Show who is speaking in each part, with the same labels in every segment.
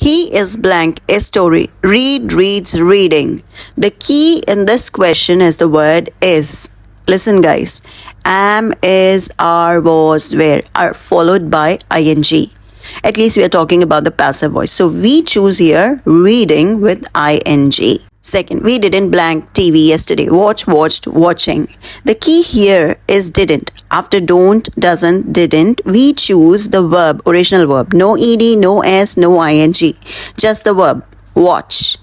Speaker 1: He is blank a story. Read, reads, reading. The key in this question is the word is. Listen, guys. Am, is, are, was, were are followed by ing. At least we are talking about the passive voice. So we choose here reading with ing. Second, we didn't blank TV yesterday. Watch, watched, watching. The key here is didn't. After don't, doesn't, didn't, we choose the verb, original verb. No ed, no s, no ing. Just the verb, watch.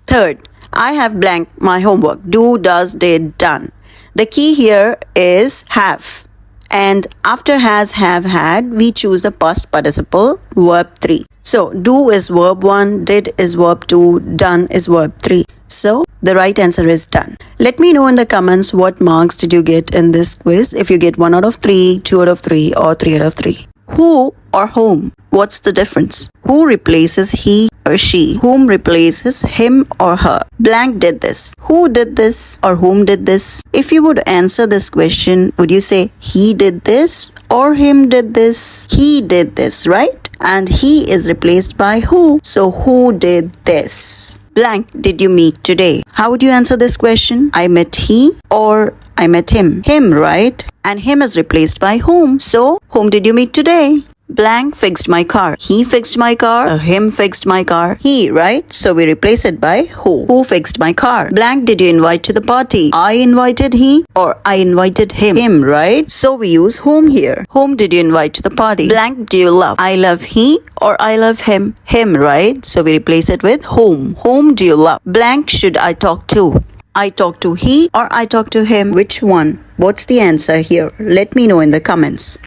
Speaker 1: Third, I have blank my homework. Do, does, did, done. The key here is have. And after has, have, had, we choose the past participle, verb 3. So, do is verb 1, did is verb 2, done is verb 3. So, the right answer is done. Let me know in the comments what marks did you get in this quiz. If you get 1 out of 3, 2 out of 3 or 3 out of 3. Who or whom? What's the difference? Who replaces he or she? Whom replaces him or her? Blank did this. Who did this or whom did this? If you would answer this question, would you say he did this or him did this? He did this, right? And he is replaced by who? So who did this? Blank did you meet today? How would you answer this question? I met he or I met him. Him, right? And him is replaced by whom? So whom did you meet today? Blank fixed my car. He fixed my car. Him fixed my car. He, right? So we replace it by who. Who fixed my car? Blank did you invite to the party? I invited he or I invited him. Him, right? So we use whom here. Whom did you invite to the party? Blank do you love? I love he or I love him. Him, right? So we replace it with whom. Whom do you love? Blank should I talk to? I talk to he or I talk to him. Which one? What's the answer here? Let me know in the comments.